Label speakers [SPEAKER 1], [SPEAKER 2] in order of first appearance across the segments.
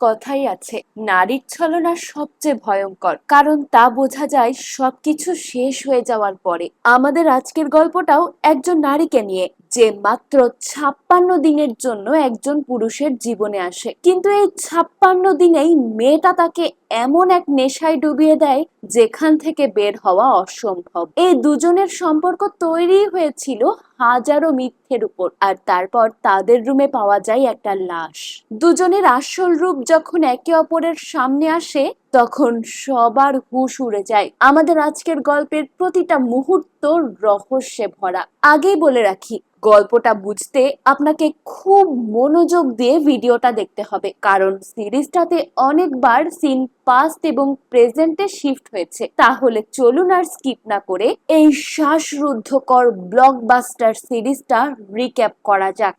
[SPEAKER 1] কথাই আছে, নারীর ছলনা সবচেয়ে ভয়ঙ্কর, কারণ তা বোঝা যায় সবকিছু শেষ হয়ে যাওয়ার পরে। আমাদের আজকের গল্পটাও একজন নারীকে নিয়ে, যে মাত্র 56 দিনের জন্য একজন পুরুষের জীবনে আসে, কিন্তু এই 56 দিনেই মেয়েটা তাকে এমন এক নেশায় ডুবিয়ে দেয় যেখান থেকে বের হওয়া অসম্ভব। এই দুজনের সম্পর্ক তৈরি হয়েছিল হাজারো মিথ্যের উপর, আর তারপর তাদের রুমে পাওয়া যায় একটা লাশ। দুজনের আসল রূপ যখন একে অপরের সামনে আসে, তখন সবার হুঁশ উড়ে যায়। আমাদের আজকের গল্পের প্রতিটা মুহূর্ত রহস্যে ভরা। আগেই বলে রাখি, গল্পটা বুঝতে আপনাকে খুব মনোযোগ দিয়ে ভিডিওটা দেখতে হবে, কারণ সিরিজটাতে অনেকবার সিন পাস্ট এবং প্রেজেন্টে শিফট হয়েছে। তাহলে চলুন আর স্কিপ না করে এই শ্বাসরুদ্ধকর ব্লকবাস্টার সিরিজটা রিক্যাপ করা যাক।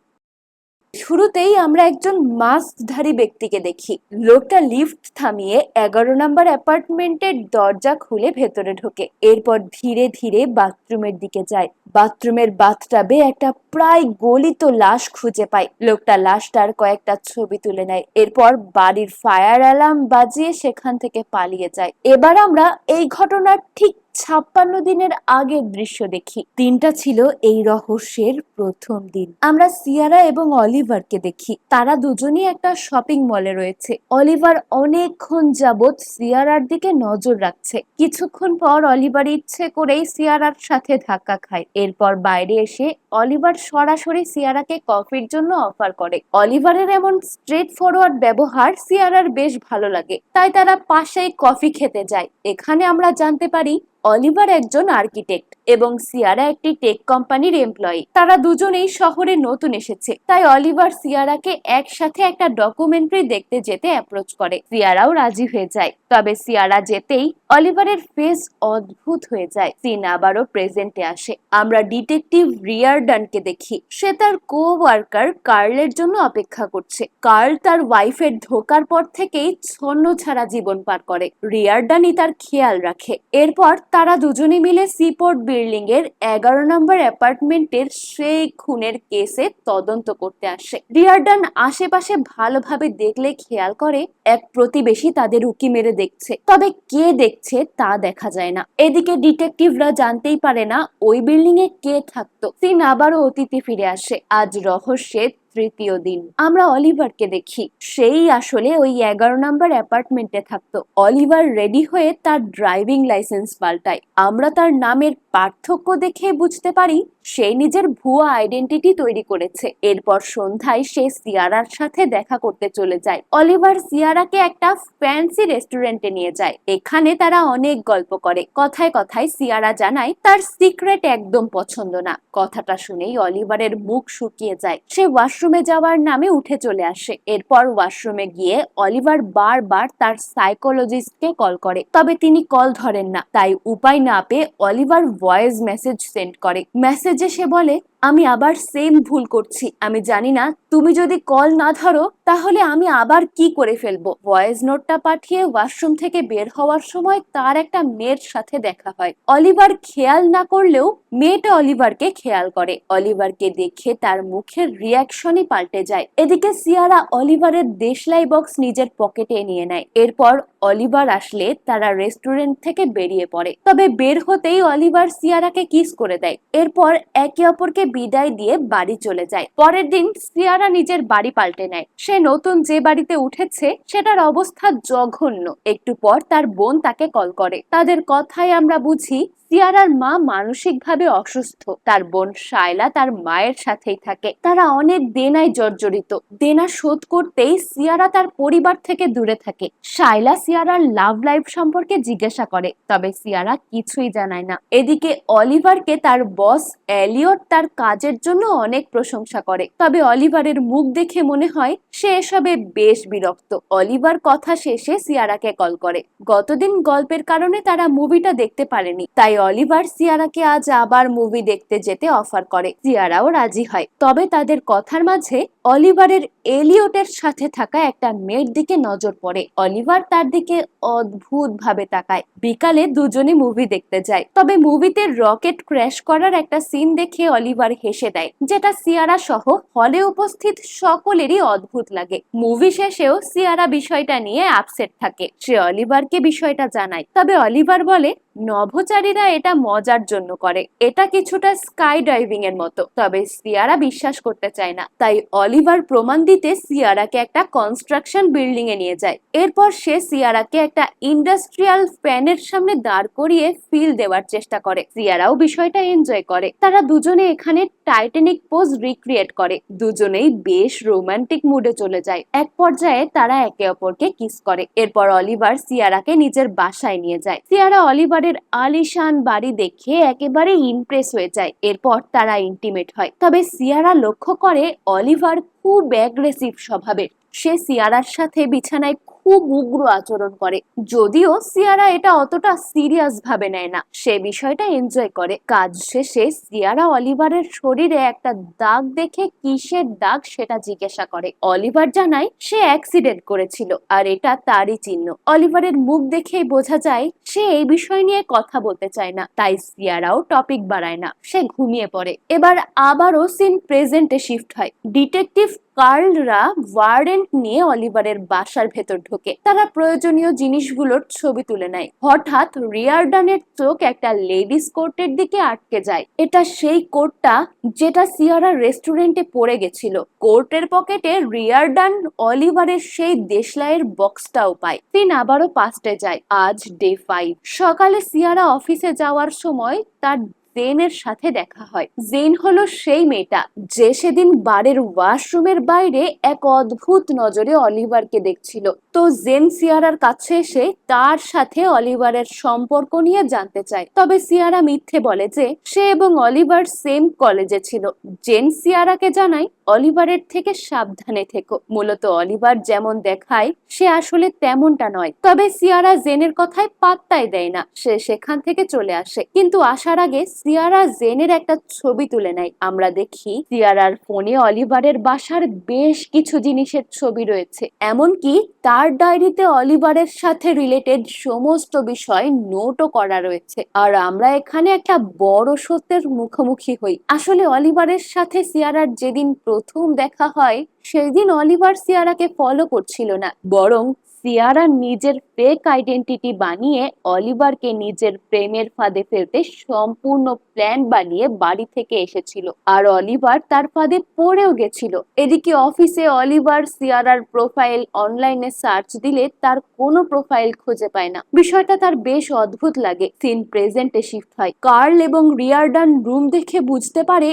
[SPEAKER 1] শুরুতেই আমরা একজন মাস্কধারী ব্যক্তিকে দেখি। লোকটা লিফট থামিয়ে 11 নম্বর অ্যাপার্টমেন্টের দরজা খুলে ভেতরে ঢোকে। এরপর ধীরে ধীরে বাথরুমের দিকে যায়। বাথরুমের বাথটাবে একটা প্রায় গলিত লাশ খুঁজে পায়। লোকটা লাশটার কয়েকটা ছবি তুলে নেয়, এরপর বাড়ির ফায়ার অ্যালার্ম বাজিয়ে সেখান থেকে পালিয়ে যায়। এবার আমরা এই ঘটনার ঠিক 56 দিনের আগের দৃশ্য দেখি। দিনটা ছিল এই রহস্যের প্রথম দিন। আমরা সিয়ারা এবং অলিভারকে দেখি। তারা দুজনেই একটা শপিং মলে রয়েছে। অলিভার অনেকক্ষণ যাবৎ সিয়ারার দিকে নজর রাখছে। কিছুক্ষণ পর অলিভার ইচ্ছে করেই সিয়ারার সাথে ধাক্কা খায়। এরপর বাইরে এসে অলিভার সরাসরি সিয়ারাকে কফির জন্য অফার করে। অলিভারের এমন স্ট্রেট ফরওয়ার্ড ব্যবহার সিয়ারার বেশ ভালো লাগে, তাই তারা পাশেই কফি খেতে যায়। এখানে আমরা জানতে পারি অলিভার একজন আর্কিটেক্ট এবং সিয়ারা একটি টেক কোম্পানির এমপ্লয়ি। তারা দুজনেই শহরে নতুন এসেছে, তাই অলিভার সিয়ারাকে একসাথে একটা ডকুমেন্টারি দেখতে যেতে অ্যাপ্রোচ করে। সিয়ারাও রাজি হয়ে যায়, তবে সিয়ারা যেতেই অলিভারের ফেস অদ্ভুত হয়ে যায়। সিন আবারও প্রেজেন্টে আসে। আমরা ডিটেকটিভ রিয়ারডানকে দেখি। সে তার কো ওয়ার্কার কার্লের জন্য অপেক্ষা করছে। কার্ল তার ওয়াইফের ধোকার পর থেকেই ছন্ন ছাড়া জীবন পার করে। রিয়ারডানই তার খেয়াল রাখে। এরপর তারা দুজনে মিলে সিপোর্ট বিল্ডিং এর 11 নম্বর অ্যাপার্টমেন্টের সেই খুনের কেসে তদন্ত করতে আসে। রিয়ারডান আশেপাশে ভালোভাবে দেখলে খেয়াল করে এক প্রতিবেশী তাদের উকি মেরে দেখছে, তবে কে দেখছে তা দেখা যায় না। এদিকে ডিটেকটিভরা জানতেই পারে না ওই বিল্ডিং এ কে থাকতো। সিন আবারও অতীতে ফিরে আসে। আজ রহস্যের তৃতীয় দিন। আমরা অলিভারকে দেখি। সেই আসলে ওই 11 নম্বর অ্যাপার্টমেন্টে থাকতো। অলিভার রেডি হয়ে তার ড্রাইভিং লাইসেন্স পাল্টায়। আমরা তার নামের পার্থক্য দেখে বুঝতে পারি সে নিজের ভুয়া আইডেন্টিটি তৈরি করেছে। এরপর সন্ধ্যায় সে সিয়ারার সাথে দেখা করতে চলে যায়। অলিভার সিয়ারাকে একটা ফ্যান্সি রেস্টুরেন্টে নিয়ে যায়। এখানে তারা অনেক গল্প করে। কথায় কথায় সিয়ারা জানায় তার সিক্রেট একদম পছন্দ না। কথাটা শুনেই অলিভারের মুখ শুকিয়ে যায়। সে ওয়াশরুমে যাওয়ার নামে উঠে চলে আসে। এরপর ওয়াশরুমে গিয়ে অলিভার বারবার তার সাইকোলজিস্টকে কল করে, তবে তিনি কল ধরেন না। তাই উপায় না পেয়ে অলিভার ভয়েস মেসেজ সেন্ড করে। মেসেজে সে বলে, আমি আবার সেম ভুল করছি। আমি জানি না তুমি যদি কল না ধরো তাহলে আমি আবার কি করে ফেলবো। ভয়েস নোটটা পাঠিয়ে ওয়াশরুম থেকে বের হওয়ার সময় তার একটা মেয়ের সাথে দেখা হয়। অলিভার খেয়াল না করলেও মেয়েটা অলিভারকে খেয়াল করে। অলিভারকে দেখে তার মুখের রিয়াকশনই পাল্টে যায়। এদিকে সিয়ারা অলিভারের দেশলাই বক্স নিজের পকেটে নিয়ে নেয়। এরপর অলিভার আসলে তারা রেস্টুরেন্ট থেকে বেরিয়ে পড়ে, তবে বের হতেই অলিভার সিয়ারাকে কিস করে দেয়। এরপর একে অপরকে বিদায় দিয়ে বাড়ি চলে যায়। পরের দিন সিয়ারা নিজের বাড়ি পাল্টে নেয়। সে নতুন যে বাড়িতে উঠেছে সেটার অবস্থা জঘন্য। একটু পর তার বোন তাকে কল করে। তাদের কথায় আমরা বুঝি সিয়ারার মা মানসিকভাবে অসুস্থ। তার বোন শায়লা তার মায়ের সাথেই থাকে। তারা অনেক দেনায় জর্জরিত। দেনা শোধ করতেই সিয়ারা তার পরিবার থেকে দূরে থাকে। শায়লা সিয়ারার লাভ লাইফ সম্পর্কে জিজ্ঞাসা করে, তবে সিয়ারা কিছুই জানায় না। এদিকে অলিভারকে তার বস এলিয়ট তার কাজের জন্য অনেক প্রশংসা করে, তবে অলিভারের মুখ দেখে মনে হয় সে এসবে বেশ বিরক্ত। অলিভার কথা শেষে সিয়ারাকে কল করে। গতদিন গল্পের কারণে তারা মুভিটা দেখতে পারেনি, তাই অলিভার সিয়ারাকে আজ আবার মুভি দেখতে যেতে অফার করে। সিয়ারাও রাজি হয়, তবে তাদের কথার মাঝে অলিভারের এলিয়টের সাথে থাকা একটা মেয়ের দিকে নজর পড়ে। অলিভার তার দিকে অদ্ভুত ভাবে তাকায়। বিকালে দুজনে মুভি দেখতে যায়, তবে মুভিতে রকেট ক্র্যাশ করার একটা সিন দেখে অলিভার হেসে দেয়, যেটা সিয়ারা সহ হলে উপস্থিত সকলেরই অদ্ভুত লাগে। মুভি শেষেও সিয়ারা বিষয়টা নিয়ে আপসেট থাকে। সে অলিভারকে বিষয়টা জানায়, তবে অলিভার বলে নভোচারীরা এটা মজার জন্য করে, এটা কিছুটা স্কাই ডাইভিং এর মতো। তবে সিয়ারা বিশ্বাস করতে চায় না, তাই অলিভার প্রমাণ দিতে সিয়ারাকে একটা কনস্ট্রাকশন বিল্ডিং এ নিয়ে যায়। এরপর সে সিয়ারাকে একটা ইন্ডাস্ট্রিয়াল ফ্যানের সামনে দাঁড় করিয়ে ফিল দেওয়ার চেষ্টা করে। সিয়ারাও বিষয়টা এনজয় করে। তারা দুজনে এখানে টাইটানিক পোজ রিক্রিয়েট করে। দুজনেই বেশ রোমান্টিক মুডে চলে যায়। এক পর্যায়ে তারা একে অপরকে কিস করে। এরপর অলিভার সিয়ারাকে নিজের বাসায় নিয়ে যায়। সিয়ারা অলিভারের আলিশান বাড়ি দেখে একেবারে ইমপ্রেস হয়ে যায়। এরপর তারা ইন্টিমেট হয়। তবে সিয়ারা লক্ষ্য করে অলিভার খুব অ্যাগ্রেসিভ স্বভাবের। সে সিয়ারার সাথে বিছানায় খুব উগ্র আচরণ করে। যদিও সিয়ারা এটা অতটা সিরিয়াস ভাবে নেয় না, সে বিষয়টা এনজয় করে। কাজ শেষে সিয়ারা অলিভারের শরীরে একটা দাগ দেখে কিসের দাগ সেটা জিজ্ঞাসা করে। অলিভার জানায় সে অ্যাক্সিডেন্ট করেছিল আর এটা তারই চিহ্ন। অলিভারের মুখ দেখেই বোঝা যায় সে এই বিষয় নিয়ে কথা বলতে চায় না, তাই সিয়ারাও টপিক বাড়ায় না, সে ঘুমিয়ে পড়ে। এবার আবারও সিন প্রেজেন্টে শিফট হয়। ডিটেকটিভ কার্লরা ওয়ারেন্ট নিয়ে অলিভারের বাসার ভেতর ঢোকে। তারা প্রয়োজনীয় জিনিসগুলোর ছবি তুলে নেয়। হঠাৎ রিয়ারডানের চোখ একটা লেডিস কোর্টের দিকে আটকে যায়। এটা সেই কোটটা যেটা সিয়ারা রেস্টুরেন্টে পড়ে গেছিল। কোর্টের পকেটে রিয়ারডান অলিভারের সেই দেশলাইয়ের বক্সটাও পায়। তিন আবারও পাস্টে যায়। আজ ডে 5। সকালে সিয়ারা অফিসে যাওয়ার সময় তার জেনের সাথে দেখা হয়। জেন হলো সেই মেয়েটা যে সেদিন বারের ওয়াশরুমের বাইরে এক অদ্ভুত নজরে অলিভারকে দেখছিল। তো জেন সিয়ারার কাছে এসে তার সাথে অলিভারের সম্পর্ক নিয়ে জানতে চায়। তবে সিয়ারা মিথ্যে বলে যে সে এবং অলিভার সেম কলেজে ছিল। জেন সিয়ারাকে জানায় অলিভারের থেকে সাবধানে থেকো। মূলত অলিভার যেমন দেখায় সে আসলে তেমনটা নয়। তবে সিয়ারা জেনের কথায় পাত্তাই দেয় না, সে সেখান থেকে চলে আসে। কিন্তু আসার আগে সিয়ারা জেনের একটা ছবি তুলে নেয়। আমরা দেখি সিয়ারার ফোনে অলিভারের বাসার বেশ কিছু জিনিসের ছবি রয়েছে। এমনকি তার ডায়েরিতে অলিভারের সাথে রিলেটেড সমস্ত বিষয় নোটও করা রয়েছে। আর আমরা এখানে একটা বড় সত্যের মুখোমুখি হই। আসলে অলিভারের সাথে সিয়ারার যেদিন প্রথম দেখা হয় সেদিন অলিভার সিয়ারাকে ফলো করছিল না, বরং সিয়ারা নিজের ফেক আইডেন্টিটি বানিয়ে অলিভারকে নিজের প্রেমের ফাঁদে ফেলতে সম্পূর্ণ প্ল্যান বানিয়ে বাড়ি থেকে এসেছিল। আর অলিভার তার ফাঁদে পড়েও গেছিল। এদিকে অফিসে অলিভার সিয়ারার প্রোফাইল অনলাইনে সার্চ দিলে তার কোনো প্রোফাইল খুঁজে পায় না। বিষয়টা তার বেশ অদ্ভুত লাগে। সিন প্রেজেন্টে শিফট হয়। কার্ল এবং রিয়ারডান রুম দেখে বুঝতে পারে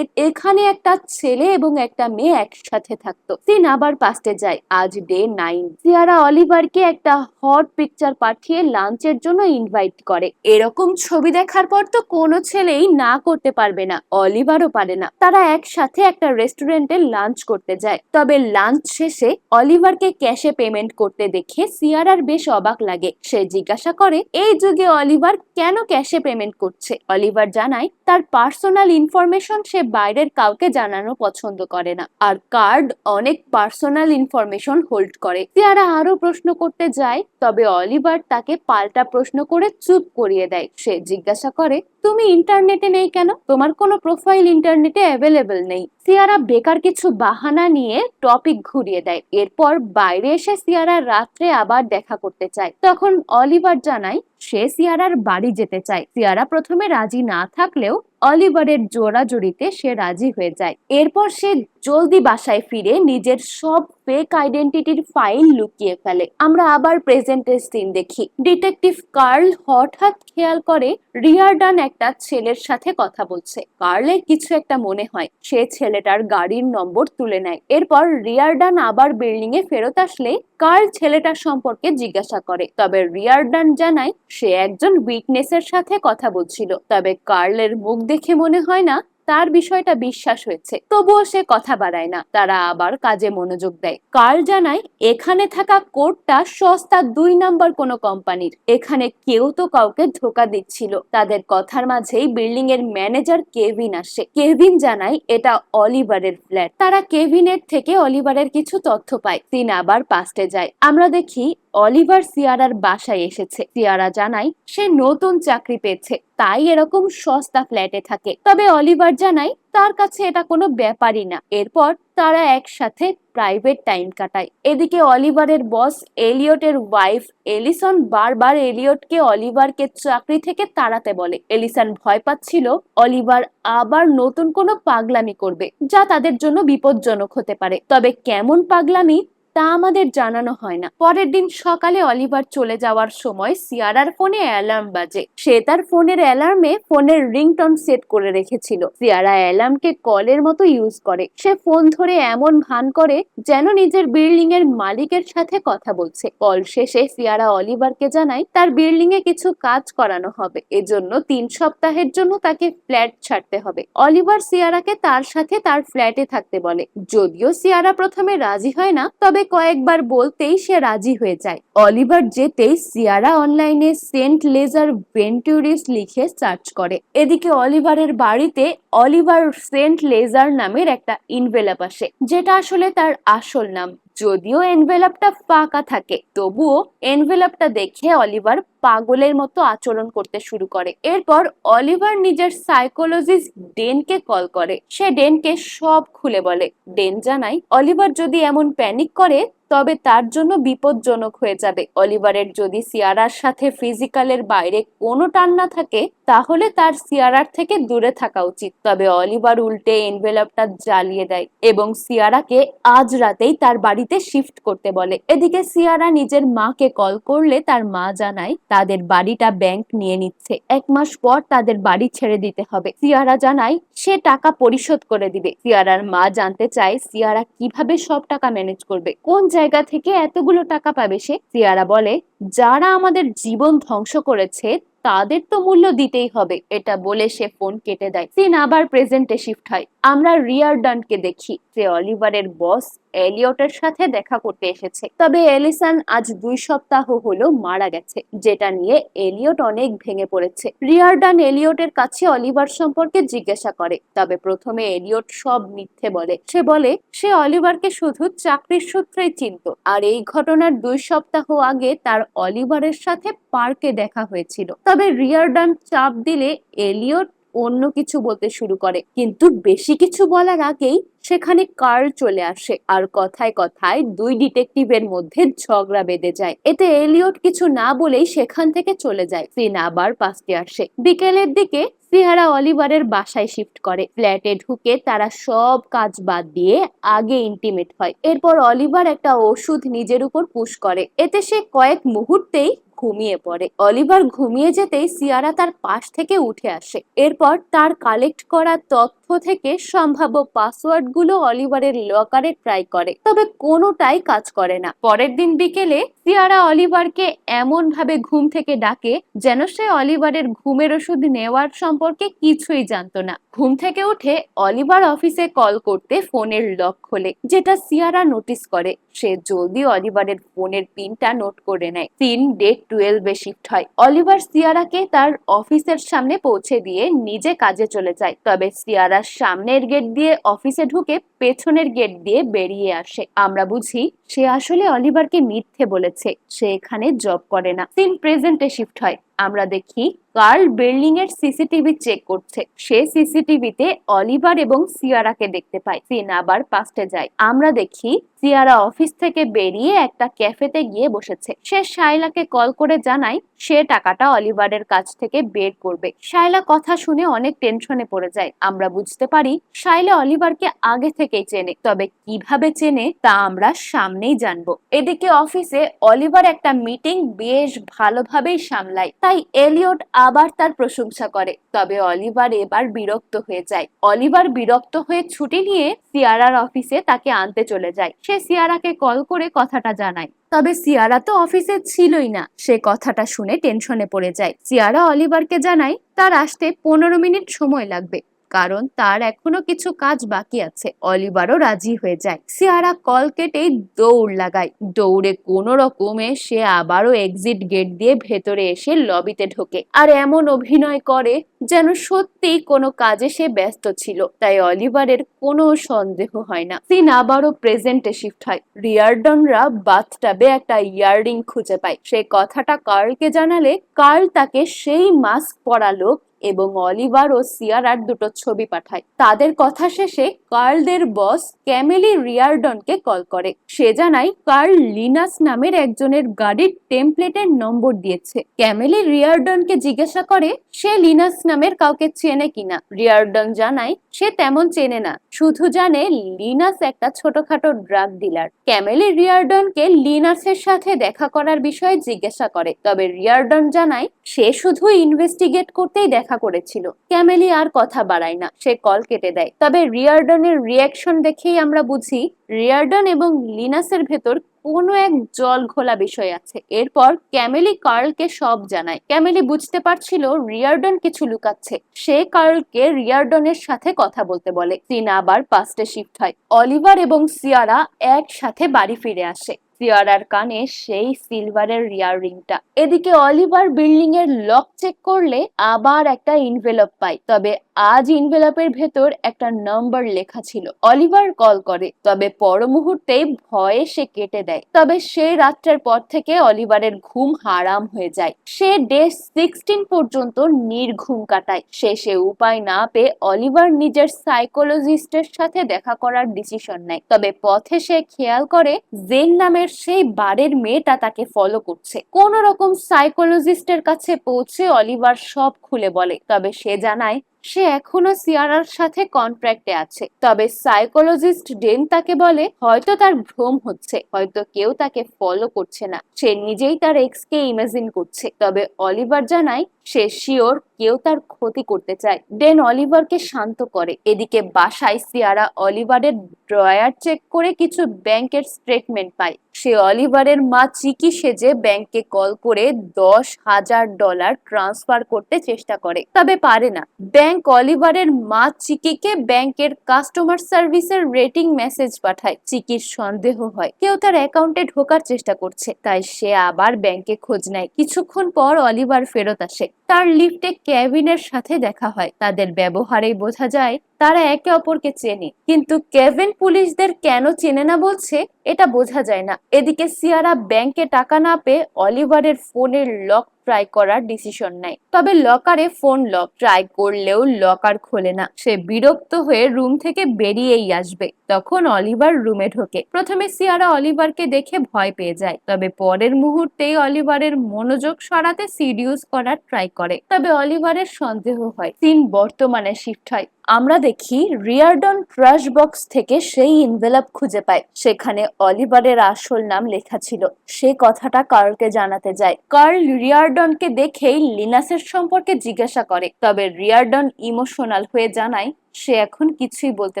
[SPEAKER 1] এখানে একটা ছেলে এবং একটা মেয়ে একসাথে থাকতো। সিন আবার পাস্টে যায়। আজ ডে 9। সিয়ারা অলিভারকে একটা হট পিকচার পাঠিয়ে লাঞ্চের জন্য ইনভাইট করে। এরকম ছবি দেখার পর তো কোনো ছেলেই না করতে পারবে না, অলিভারও পারে না। তারা একসাথে একটা রেস্টুরেন্টে লাঞ্চ করতে যায়। তবে লাঞ্চ শেষে অলিভারকে ক্যাশে পেমেন্ট করতে দেখে সিয়ারার বেশ অবাক লাগে। সে জিজ্ঞাসা করে এই যুগে অলিভার কেন ক্যাশে পেমেন্ট করছে। অলিভার জানায় তার পার্সোনাল ইনফরমেশন সে বাইরের কাউকে জানানো পছন্দ করে না, আর কার্ড অনেক পার্সোনাল ইনফরমেশন হোল্ড করে। সিয়ারা আরো প্রশ্ন করতে যায়, তবে অলিভার তাকে পাল্টা প্রশ্ন করে চুপ করিয়ে দেয়। সে জিজ্ঞাসা করে তুমি ইন্টারনেটে নেই কেন, তোমার কোনো প্রোফাইল ইন্টারনেটে অ্যাভেলেবল নেই। সিয়ারা বেকার কিছু বাহানা নিয়ে টপিক ঘুরিয়ে দেয়। এরপর বাইরে এসে সিয়ারা রাত্রে আবার দেখা করতে চায়। তখন অলিভার জানায় সে সিয়ারার বাড়ি যেতে চায়। সিয়ারা প্রথমে রাজি না থাকলেও অলিভারের জোড়াজুড়িতে সে রাজি হয়ে যায়। এরপর সে জলদি বাসায় ফিরে নিজের সব ফেক আইডেন্টিটির ফাইল লুকিয়ে ফেলে। আমরা আবার প্রেজেন্টের সিন দেখি। ডিটেকটিভ কার্ল হঠাৎ খেয়াল করে রিয়ারডান একটা ছেলের সাথে কথা বলছে। কার্লের কিছু একটা মনে হয়, সে ছেলেটার গাড়ির নম্বর তুলে নেয়। এরপর রিয়ারডান আবার বিল্ডিং এ ফেরত আসলে কার্ল ছেলেটার সম্পর্কে জিজ্ঞাসা করে। তবে রিয়ারডান জানায় সে একজন উইটনেসের সাথে কথা বলছিল। তবে কার্লের মুখ দেখে মনে হয় না তার বিষয়টা বিশ্বাস হয়েছে, তবুও সে কথা বাড়ায় না। তারা আবার কাজে মনোযোগ দেয়। কার্ল জানায় এখানে থাকা কোডটা সস্তা 2 নাম্বার কোনো কোম্পানির। এখানে কেউ তো কাউকে ধোকা দিচ্ছিল। তাদের কথার মাঝেই বিল্ডিং এর ম্যানেজার কেভিন আসে। কেভিন জানায় এটা অলিভারের ফ্ল্যাট। তারা কেভিনের থেকে অলিভারের কিছু তথ্য পায়। সিন আবার পাস্টে যায়। আমরা দেখি অলিভার সিয়ারার বাসায় এসেছে। সিয়ারা জানায় সে নতুন চাকরি পেয়েছে, তাই এরকম সস্তা ফ্ল্যাটে থাকে। তবে অলিভার জানায় তার কাছে এটা কোনো ব্যাপারই না। এরপর তারা একসাথে প্রাইভেট টাইম কাটায়। এদিকে অলিভারের বস এলিয়টের ওয়াইফ এলিসন বারবার এলিয়টকে অলিভারকে চাকরি থেকে তাড়াতে বলে। এলিসন ভয় পাচ্ছিল অলিভার আবার নতুন কোনো পাগলামি করবে, যা তাদের জন্য বিপজ্জনক হতে পারে। তবে কেমন পাগলামি তা আমাদের জানানো হয় না। পরের দিন সকালে অলিভার চলে যাওয়ার সময় সিয়ারার ফোনে অ্যালার্ম বাজে। সে তার ফোনের অ্যালার্মে ফোনের রিংটোন সেট করে রেখেছিল। সিয়ারা অ্যালার্মকে কলের মতো ইউজ করে। সে ফোন ধরে এমন ভান করে যেন নিজের বিল্ডিং এর মালিকের সাথে কথা বলছে। কল শেষে সিয়ারা অলিভারকে জানায় তার বিল্ডিং এ কিছু কাজ করানো হবে, এজন্য 3 সপ্তাহের জন্য তাকে ফ্ল্যাট ছাড়তে হবে। অলিভার সিয়ারাকে তার সাথে তার ফ্ল্যাটে থাকতে বলে। যদিও সিয়ারা প্রথমে রাজি হয় না, তবে কয়েকবার বলতেই সে রাজি হয়ে যায়। অলিভার যেতেই সিয়ারা অনলাইনে সেন্ট লেজার ভেন্টুরিস লিখে সার্চ করে। এদিকে অলিভারের বাড়িতে অলিভার সেন্ট লেজার নামের একটা ইনভেলপ আসে, যেটা আসলে তার আসল নাম। যদিও এনভেলপটা ফাঁকা থাকে, তবুও এনভেলপটা দেখে অলিভার পাগলের মতো আচরণ করতে শুরু করে। এরপর অলিভার নিজের সাইকোলজিস্ট ডেনকে কল করে। সে ডেনকে সব খুলে বলে। ডেন জানায় অলিভার যদি এমন প্যানিক করে তবে তার জন্য বিপজ্জনক হয়ে যাবে। অলিভারের যদি সিয়ারার সাথে ফিজিক্যালের বাইরে কোনো টান না থাকে, তাহলে তার সিয়ারার থেকে দূরে থাকা উচিত। তবে অলিভার উল্টে এনভেলপটা জ্বালিয়ে দেয় এবং সিয়ারাকে আজ রাতেই তার বাড়িতে শিফট করতে বলে। এদিকে সিয়ারা নিজের মাকে কল করলে তার মা জানায় তাদের বাড়িটা ব্যাংক নিয়ে নিচ্ছে, 1 মাস পর তাদের বাড়ি ছেড়ে দিতে হবে। সিয়ারা জানায় সে টাকা পরিশোধ করে দিবে। সিয়ারার মা জানতে চায় সিয়ারা কিভাবে সব টাকা ম্যানেজ করবে, কোন জায়গা থেকে এতগুলো টাকা পাবে সে। সিয়ারা বলে যারা আমাদের জীবন ধ্বংস করেছে তাদের তো মূল্য দিতেই হবে। এটা বলে সে ফোন কেটে দেয়। সিন আবার প্রেজেন্টে শিফট হয়। আমরা রিয়ারডনকে দেখি, যে অলিভারের বস এলিয়টের সাথে দেখা করতে এসেছে। তবে এলিসন আজ 2 সপ্তাহ হলো মারা গেছে, যেটা নিয়ে এলিয়ট অনেক ভেঙে পড়েছে। রিয়ারডন এলিয়টের কাছে অলিভার সম্পর্কে জিজ্ঞাসা করে, তবে প্রথমে এলিয়ট সব মিথ্যে বলে। সে বলে সে অলিভারকে শুধু চাকরির সূত্রেই চিনত, আর এই ঘটনার 2 সপ্তাহ আগে তার অলিভারের সাথে পার্কে দেখা হয়েছিল। তবে রিয়ারডন চাপ দিলে এলিয়ট অন্য কিছু বলতে শুরু করে, কিন্তু বেশি কিছু বলার আগেই সেখানে কার্ল চলে আসে, আর কথায় কথায় 2 ডিটেকটিভের মধ্যে ঝগড়া বেঁধে যায়। এতে এলিয়ট কিছু না বলেই সেখান থেকে চলে যায়। সিন আবার পাস্টে আসে। বিকেলের দিকে সিয়ারা অলিভারের বাসায় শিফট করে। ফ্ল্যাটে ঢুকে তারা সব কাজ বাদ দিয়ে আগে ইন্টিমেট হয়। এরপর অলিভার একটা ওষুধ নিজের উপর পুশ করে, এতে সে কয়েক মুহূর্তেই ঘুমিয়ে পড়ে। অলিভার ঘুমিয়ে যেতেই সিয়ারা তার পাশ থেকে উঠে আসে। এরপর তার কালেক্ট করা তথ্য থেকে সম্ভাব্য পাসওয়ার্ড গুলো অলিভারের লকারে ট্রাই করে, তবে কোনোটাই কাজ করে না। পরের দিন বিকেলে সিয়ারা অলিভারকে এমন ভাবে ঘুম থেকে ডাকে যেন সে অলিভারের ঘুমের ওষুধ নেওয়ার সম্পর্কে কিছুই জানতো না। ঘুম থেকে উঠে অলিভার অফিসে কল করতে ফোনের লক খোলে, যেটা সিয়ারা নোটিস করে। সে জলদি অলিভারের ফোনের পিনটা নোট করে নেয়। সিন ডে 12-এ শিফট হয়। অলিভার সিয়ারাকে তার অফিসের সামনে পৌঁছে দিয়ে নিজে কাজে চলে যায়। তবে সিয়ারা সামনের গেট দিয়ে অফিসে ঢুকে পেছনের গেট দিয়ে বেরিয়ে আসে। আমরা বুঝি সে আসলে অলিভারকে মিথ্যে বলেছে, সে এখানে জব করে না। সিন প্রেজেন্টে শিফট হয়। আমরা দেখি কার্ল বিল্ডিং এর সিসিটিভি চেক করছে। সে সিসিটিভিতে অলিভার এবং সিয়ারাকে দেখতে পায়। সিন আবার পাস্টে যায়। আমরা দেখি সিয়ারা অফিস থেকে বেরিয়ে একটা ক্যাফেতে গিয়ে বসেছে। সে শাইলাকে কল করে জানায় সে টাকাটা অলিভারের কাছ থেকে বের করবে। শাইলা কথা শুনে অনেক টেনশনে পড়ে যায়। আমরা বুঝতে পারি শাইলা অলিভারকে আগে থেকেই চেনে, তবে কিভাবে চেনে তা আমরা সামনেই জানবো। এদিকে অফিসে অলিভার একটা মিটিং বেশ ভালোভাবেই সামলায়, তাই এলিয়ট আবার তার প্রশংসা করে। তবে অলিভার এবার বিরক্ত হয়ে যায়। অলিভার বিরক্ত হয়ে ছুটি নিয়ে সিয়ারার অফিসে তাকে আনতে চলে যায়। সে সিয়ারাকে কল করে কথাটা জানায়, তবে সিয়ারা তো অফিসে ছিলই না। সে কথাটা শুনে টেনশনে পড়ে যায়। সিয়ারা অলিভারকে জানায় তার আসতে 15 মিনিট সময় লাগবে, কারণ তার এখনো কিছু কাজ বাকি আছে। অলিভারও রাজি হয়ে যায়। সিয়ারা কল কেটেই দৌড় লাগায়। দৌড়ে কোনো রকমে সে আবারও এক্সিট গেট দিয়ে ভেতরে এসে লবিতে ঢোকে আর এমন অভিনয় করে যেন সত্যিই কোনো কাজে সে ব্যস্ত ছিল। তাই অলিভারের কোনো সন্দেহ হয় না। সিন আবারও প্রেজেন্টে শিফট হয়। রিয়ারডনরা বাথটাবে একটা ইয়াররিং খুঁজে পায়। সে কথাটা কার্লকে জানালে কার্ল তাকে সেই মাস্ক পরা লোক এবং অলিভার ও সিয়ারার দুটো ছবি পাঠায়। তাদের কথা শেষে কার্লদের বস ক্যামেলি রিয়ারডনকে কল করে। সে জানায় কার্ল লিনাস নামের একজনের গাড়ির টেমপ্লেটের নম্বর দিয়েছে। ক্যামেলি রিয়ারডনকে জিজ্ঞাসা করে সে লিনাস নামের কাউকে চেনে কিনা। রিয়ারডন জানায় সে তেমন চেনে না, শুধু জানে লিনাস একটা ছোটখাটো ড্রাগ ডিলার। ক্যামেলি রিয়ারডনকে লিনাসের সাথে দেখা করার বিষয়ে জিজ্ঞাসা করে, তবে রিয়ারডন জানায় সে শুধু ইনভেস্টিগেট করতেই দেখা করেছিল। ক্যামেলি আর কথা বাড়ায় না, সে কল কেটে দেয়। তবে রিয়ারডনের রিয়াকশন দেখেই আমরা বুঝি রিয়ারডন এবং লিনাসের ভেতর কোনো এক জল ঘোলা বিষয় আছে। এরপর ক্যামেলি কার্লকে সব জানায়। ক্যামেলি বুঝতে পারছিল রিয়ারডন কিছু লুকাচ্ছে। সে কার্লকে রিয়ারডনের সাথে কথা বলতে বলে। সিন আবার পাস্টে শিফট হয়। অলিভার এবং সিয়ারা একসাথে বাড়ি ফিরে আসে। সিয়ারার কানে সেই সিলভারের ইয়াররিংটা। এদিকে অলিভার বিল্ডিং এর লক চেক করলে আবার একটা ইনভেলপ পায়। তবে আজ ইনভেলপের ভেতর একটা নাম্বার লেখা ছিল। অলিভার কল করে, তবে পর মুহূর্তেই ভয়ে সে কেটে দেয়। তবে সেই রাত্রের পর থেকে অলিভারের ঘুম হারাম হয়ে যায়। সে ডে 16 পর্যন্ত নির্ঘুম কাটায়। শেষে উপায় না পেয়ে অলিভার নিজের সাইকোলজিস্টের সাথে দেখা করার ডিসিশন নেয়। তবে পথে সে খেয়াল করে জেন নামের সেই বারের মেয়েটা তাকে ফলো করছে। কোন রকম সাইকোলজিস্টের কাছে পৌঁছে অলিভার সব খুলে বলে। তবে সে জানায় সে এখনো সিয়ারার সাথে কন্ট্রাক্টে আছে। তবে সাইকোলজিস্ট ডেন তাকে বলে হয়তো তার ভ্রম হচ্ছে, হয়তো কেউ তাকে ফলো করছে না, সে নিজেই তার এক্স কে ইমাজিন করছে। তবে অলিভার জানায় সে শিওর কেউ তার ক্ষতি করতে চায়। ডেন অলিভারকে শান্ত করে। এদিকে বাসায় সিয়ারা অলিভারের ড্রয়ার চেক করে কিছু ব্যাংকের স্টেটমেন্ট পায়। সে অলিভারের মা চিকি সেজে ব্যাংকে কল করে $10,000 ট্রান্সফার করতে চেষ্টা করে, তবে পারে না। ব্যাংক অলিভারের মা চিকিকে ব্যাংকের কাস্টমার সার্ভিসের রেটিং মেসেজ পাঠায়। চিকির সন্দেহ হয় কেউ তার অ্যাকাউন্টে ঢোকার চেষ্টা করছে, তাই সে আবার ব্যাংকে খোঁজ নেয়। কিছুক্ষণ পর অলিভার ফেরত আসে। তার লিফটে কেভিনের সাথে দেখা হয়। তাদের ব্যবহারেই বোঝা যায় তারা একে অপরকে চেনে, কিন্তু কেভিন পুলিশদের কেন চেনে না বলছে এটা বোঝা যায় না। এদিকে সিয়ারা ব্যাংকে টাকা না পেয়ে অলিভারের ফোনের লক ট্রাই করার ডিসিশন নেয়। তবে লকারে ফোন লক। ট্রাই করলেও লকার খোলে না। সে বিরক্ত হয়ে রুম থেকে বেরিয়েই আসবে, তখন অলিভার রুমে ঢোকে। প্রথমে সিয়ারা অলিভারকে দেখে ভয় পেয়ে যায়, তবে পরের মুহূর্তেই অলিভারের মনোযোগ সরাতে সিডিউস করার ট্রাই করে। তবে অলিভারের সন্দেহ হয়। সিন বর্তমানে শিফট হয়। আমরা দেখি রিয়ারডন ট্রাশ বক্স থেকে সেই ইনভেলপ খুঁজে পায়। সেখানে অলিভারের আসল নাম লেখা ছিল। সে কথাটা কার্লকে জানাতে যায়। কার্ল রিয়ারডনকে দেখেই লিনাসের সম্পর্কে জিজ্ঞাসা করে, তবে রিয়ারডন ইমোশনাল হয়ে জানায় সে এখন কিছুই বলতে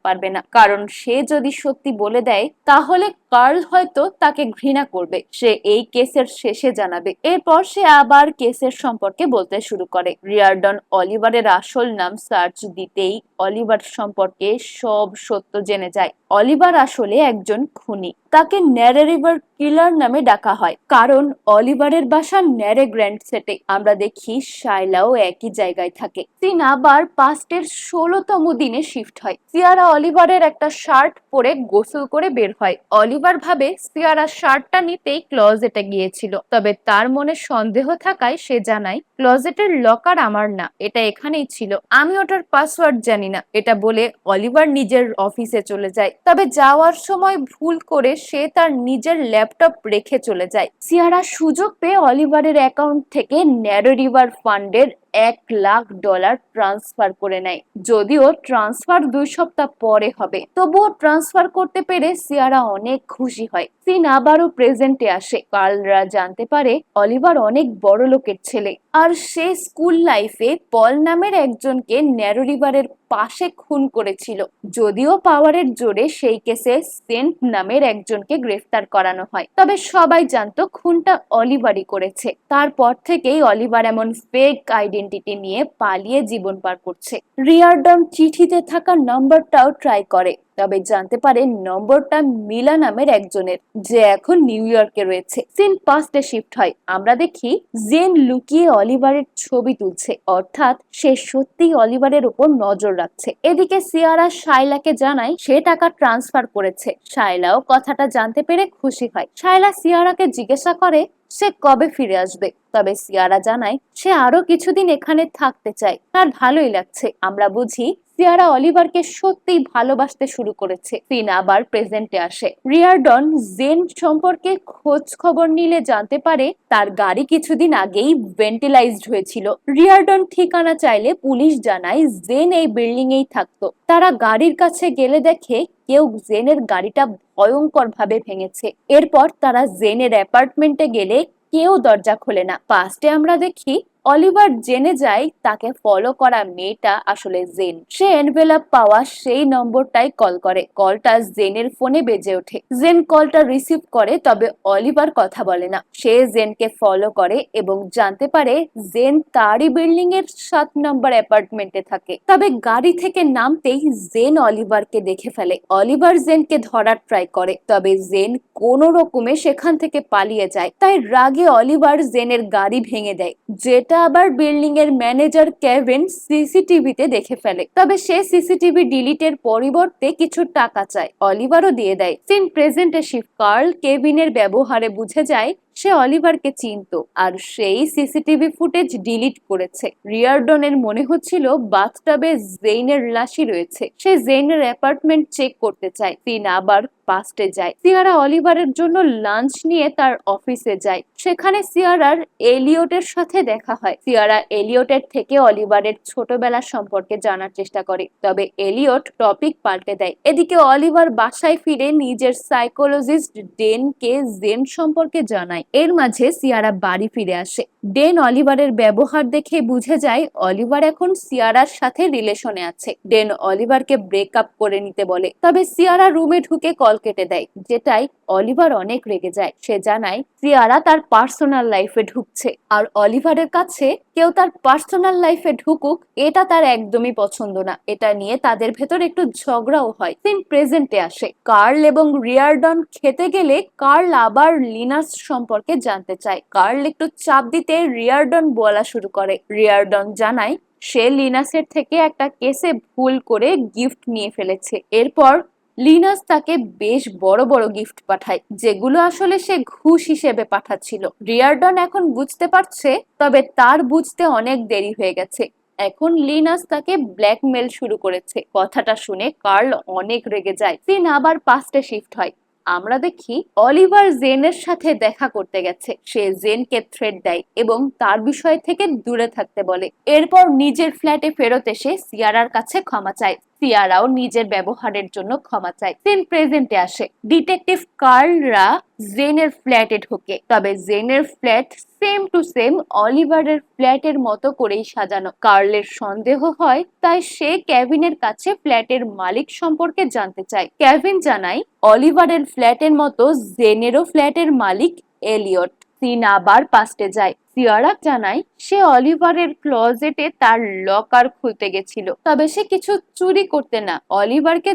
[SPEAKER 1] পারবে না, কারণ সে যদি সত্যি বলে দেয় তাহলে কার্ল হয়তো তাকে ঘৃণা করবে। সে এই কেসের শেষে জানাবে। এরপর সে আবার কেসের সম্পর্কে বলতে শুরু করে। রিয়ারডন অলিভারের আসল নাম সার্চ দিতেই অলিভার সম্পর্কে সব সত্য জেনে যায়। অলিভার আসলে একজন খুনি। তাকে ন্যারে রিভার কিলার নামে ডাকা হয়, কারণ অলিভারের বাসা ন্যারে গ্র্যান্ড সেটে। আমরা দেখি শাইলাও একই জায়গায় থাকে। সিন আবার পাস্টের 16তম দিনে শিফট হয়। সিয়ারা অলিভারের একটা শার্ট পরে গোসল করে বের হয়। অলিভার ভাবে সিয়ারা শার্টটা নিতেই ক্লজেটে গিয়েছিল, তবে তার মনে সন্দেহ থাকায় সে জানায় ক্লজেটের লকার আমার না, এটা এখানেই ছিল, আমি ওটার পাসওয়ার্ড জানি না। এটা বলে অলিভার নিজের অফিসে চলে যায়। তবে যাওয়ার সময় ভুল করে সে তার নিজের ল্যাপটপ রেখে চলে যায়। সিয়ারা সুযোগ পেয়ে অলিভারের অ্যাকাউন্ট থেকে ন্যারো রিভার ফান্ডের $1,00,000 ট্রান্সফার করে নেয়। যদিও ট্রান্সফার 2 সপ্তাহ পরে হবে, তবুও ট্রান্সফার করতে পেরে সিয়ারা অনেক খুশি হয়। সিন আবারও প্রেজেন্টে আসে। কার্লরা জানতে পারে অলিভার অনেক বড় লোকের ছেলে, আর সে স্কুল লাইফে পল নামের একজনকে ন্যারো রিভারের পাশে খুন করেছিল। যদিও পাওয়ারের জোরে সেই কেসে সেন্ট নামের একজনকে গ্রেফতার করানো হয়, তবে সবাই জানতো খুনটা অলিভারই করেছে। তারপর থেকেই অলিভার এমন ফেক আইডি আইডেন্টিটি নিয়ে পালিয়ে জীবন পার করছে। রিয়ারডন চিঠিতে থাকা নম্বরটাও ট্রাই করে, তবে জানতে পারে নম্বরটা মিলা নামের একজনের, যে এখন নিউ ইয়র্কে রয়েছে। সিন পাস্টে শিফট হয়। আমরা দেখি জেন লুকিয়ে অলিভারের ছবি তুলছে, অর্থাৎ সে সত্যিই অলিভারের উপর নজর রাখছে। এদিকে সিয়ারা শাইলাকে জানায় সে টাকা ট্রান্সফার করেছে। শাইলাও কথাটা জানতে পেরে খুশি হয়। শাইলা সিয়ারাকে জিজ্ঞাসা করে সে কবে ফিরে আসবে, তবে সিয়ারা জানায় সে আরো কিছুদিন এখানে থাকতে চায়, তার ভালোই লাগছে। আমরা বুঝি সিয়ারা অলিভারকে সত্যিই ভালোবাসতে শুরু করেছে। সিন আবার প্রেজেন্টে আসে। রিয়ারডন জেন সম্পর্কে খোঁজ খবর নিলে জানতে পারে তার গাড়ি কিছুদিন আগেই ভেন্টিলাইজড হয়েছিল। রিয়ারডন ঠিকানা চাইলে পুলিশ জানায় জেন এই বিল্ডিং এই থাকতো। তারা গাড়ির কাছে গেলে দেখে কেউ জেনের গাড়িটা ভয়ঙ্কর ভাবে ভেঙেছে। এরপর তারা জেনের অ্যাপার্টমেন্টে গেলে কেউ দরজা খোলে না। পাস্টে আমরা দেখি অলিভার জেনে যায় তাকে ফলো করা মেয়েটা আসলে জেন। সে এনভেলপ পাওয়া সেই নম্বরটাই কল করে। কলটা জেনের ফোনে বেজে ওঠে। জেন কলটা রিসিভ করে, তবে অলিভার কথা বলে না। সে জেনকে ফলো করে এবং জানতে পারে জেন তারই বিল্ডিং এর 7 নম্বর অ্যাপার্টমেন্টে থাকে। তবে গাড়ি থেকে নামতেই জেন অলিভারকে দেখে ফেলে। অলিভার জেনকে ধরার ট্রাই করে, তবে জেন কোনো রকমে সেখান থেকে পালিয়ে যায়। তাই রাগে অলিভার জেনের গাড়ি ভেঙে দেয়, যেটা আবার বিল্ডিং এর ম্যানেজার কেভিন সিসিটিভিতে দেখে ফেলে। তবে সে সিসিটিভি ডিলিটের পরিবর্তে কিছু টাকা চায়। অলিভারও দিয়ে দেয়। সিন প্রেজেন্টে শিফট। কার্ল কেভিনের ব্যবহারে বুঝে যায় সে অলিভারকে চিনত, আর সেই সিসিটিভি ফুটেজ ডিলিট করেছে। রিয়ারডনের মনে হচ্ছিল বাথটাবে জেইনের লাশই রয়েছে। সে জেইনের অ্যাপার্টমেন্ট চেক করতে চায়। সিন আবার পাস্টে যায়। সিয়ারা অলিভারের জন্য লাঞ্চ নিয়ে তার অফিসে যায়। সেখানে সিয়ারার এলিয়টের সাথে দেখা হয়। সিয়ারা এলিয়টের থেকে অলিভারের ছোটবেলার সম্পর্কে জানার চেষ্টা করে, তবে এলিয়ট টপিক পাল্টে দেয়। এদিকে অলিভার বাসায় ফিরে নিজের সাইকোলজিস্ট ডেনকে জেন সম্পর্কে জানায়। এর মাঝে সিয়ারা বাড়ি ফিরে আসে। ডেন অলিভারের ব্যবহার দেখে বুঝে যায় অলিভার এখন সিয়ারার সাথে রিলেশনে আছে। ডেন অলিভারকে ব্রেকআপ করে নিতে বলে, তবে সিয়ারা রুমে ঢুকে কল কেটে দেয়, যেটাই অলিভার অনেক রেগে যায়। সে জানায় সিয়ারা তার পার্সোনাল লাইফে ঢুকছে, আর অলিভারের কাছে কেউ তার পার্সোনাল লাইফে ঢুকুক এটা তার একদমই পছন্দ না। এটা নিয়ে তাদের ভেতর একটু ঝগড়াও হয়। সিন প্রেজেন্টে আসে। কার্ল এবং রিয়ারডন খেতে গেলে কার্ল আবার লিনাস সম্পর্কে জানতে চায়। কার্ল একটু চাপ দিতে রিয়ারডন বলা শুরু করে। রিয়ারডন জানায় সে লিনাসের থেকে একটা কেসে ভুল করে গিফট নিয়ে ফেলেছে। এরপর লিনাস তাকে বেশ বড় বড় গিফট পাঠায়, যেগুলো আসলে সে ঘুষ হিসেবে পাঠাচ্ছিল। রিয়ারডন এখন বুঝতে পারছে, তবে তার বুঝতে অনেক দেরি হয়ে গেছে। এখন লিনাস তাকে ব্ল্যাকমেল শুরু করেছে। কথাটা শুনে কার্ল অনেক রেগে যায়। সিন আবার পাস্টে শিফট হয়। আমরা দেখি অলিভার জেনের সাথে দেখা করতে গেছে। সে জেনকে থ্রেট দেয় এবং তার বিষয় থেকে দূরে থাকতে বলে। এরপর নিজের ফ্ল্যাটে ফেরত এসে সিয়ারার কাছে ক্ষমা চায়। সিয়ারাও নিজের ব্যবহারের জন্য ক্ষমা চায়। সিন প্রেজেন্টে আসে। ডিটেকটিভ কার্লরা জেনের ফ্ল্যাটে ঢোকে, তবে জেনের ফ্ল্যাট সেম টু সেম অলিভারের ফ্ল্যাটের মতো করেই সাজানো। কার্লের সন্দেহ হয়, তাই সে কেভিনের কাছে ফ্ল্যাটের মালিক সম্পর্কে জানতে চায়। কেভিন জানায় অলিভারের ফ্ল্যাটের মতো জেনেরও ফ্ল্যাটের মালিক এলিয়ট। সিন আবার পাস্টে যায়। সিয়ারা জানায় সে অলিভারের ক্লোজেটে তার লকার খুলতে গেছিল, তবে সে কিছু চুরি করতে না, অলিভারকে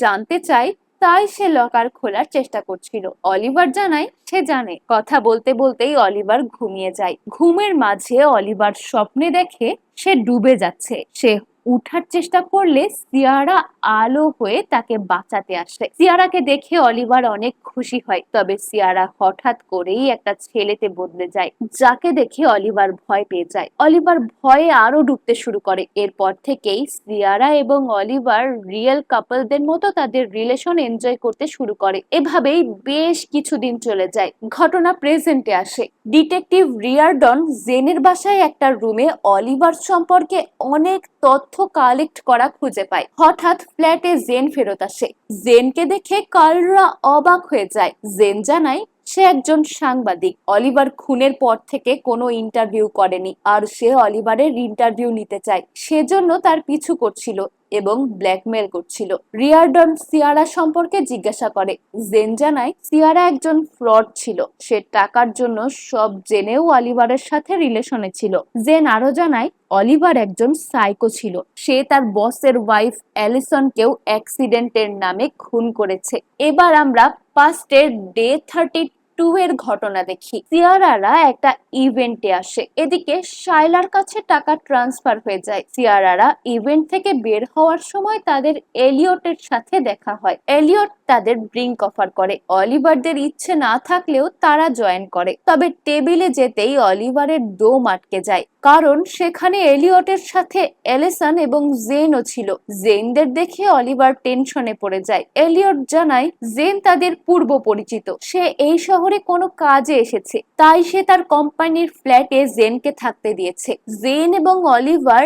[SPEAKER 1] জানতে চায়, তাই সে লকার খোলার চেষ্টা করছিল। অলিভার জানায় সে জানে। কথা বলতে বলতেই অলিভার ঘুমিয়ে যায়। ঘুমের মাঝে অলিভার স্বপ্নে দেখে সে ডুবে যাচ্ছে। সে উঠার চেষ্টা করলে সিয়ারা আলো হয়ে তাকে বাঁচাতে আসে। সিয়ারাকে দেখে অলিভার অনেক খুশি হয়, তবে সিয়ারা হঠাৎ করেই একটা ছেলেতে বদলে যায়, যাকে দেখে অলিভার ভয় পেয়ে যায়। অলিভার ভয়ে আরো ডুবতে শুরু করে। এরপর থেকেই সিয়ারা এবং অলিভার রিয়েল কাপলদের মতো তাদের রিলেশন এনজয় করতে শুরু করে। এভাবেই বেশ কিছুদিন চলে যায়। ঘটনা প্রেজেন্টে আসে। ডিটেকটিভ রিয়ারডন জেনের বাসায় একটা রুমে অলিভার সম্পর্কে অনেক তথ্য কালেক্ট করা খুঁজে পায়। হঠাৎ ফ্ল্যাটে জেন ফেরত আসে। জেনকে দেখে কার্লরা অবাক হয়ে যায়। জেন জানায় সে একজন সাংবাদিক। অলিভার খুনের পর থেকে কোনো ইন্টারভিউ করেনি, আর সে অলিভারের ইন্টারভিউ নিতে চায়, সেজন্য তার পিছু করছিল। এবং ব্ল্যাকমেল করছিল। রিয়ার্ডন সিয়ারা সম্পর্কে জিজ্ঞাসা করে। জেন জানায় সিয়ারা একজন ফ্রড ছিল, সে টাকার জন্য সব জেনেও অলিভারের সাথে রিলেশনে ছিল। জেন আরো জানায় অলিভার একজন সাইকো ছিল, সে তার বসের ওয়াইফ অ্যালিসনকেও অ্যাক্সিডেন্টের নামে খুন করেছে। এবার আমরা পাস্টের ডে 32 এর ঘটনা দেখি। সিয়ারারা একটা ইভেন্টে আসে, এদিকে শাইলার কাছে টাকা ট্রান্সফার হয়ে যায়। সিয়ারারা ইভেন্ট থেকে বের হওয়ার সময় তাদের এলিয়টের সাথে দেখা হয়। এলিয়ট তাদের ড্রিঙ্ক অফার করে। অলিভারদের ইচ্ছে না থাকলেও তারা জয়েন করে, তবে টেবিলে যেতেই অলিভারের দম আটকে যায়, কারণ সেখানে এলিয়টের সাথে এলিসন এবং জেনও ছিল। জেনদের দেখে অলিভার টেনশনে পড়ে যায়। এলিয়ট জানায় জেন তাদের পূর্ব পরিচিত, সে এই শহরে কোনো কাজে এসেছে, তাই সে তার কোম্পানির ফ্ল্যাটে জেনকে থাকতে দিয়েছে। জেন এবং অলিভার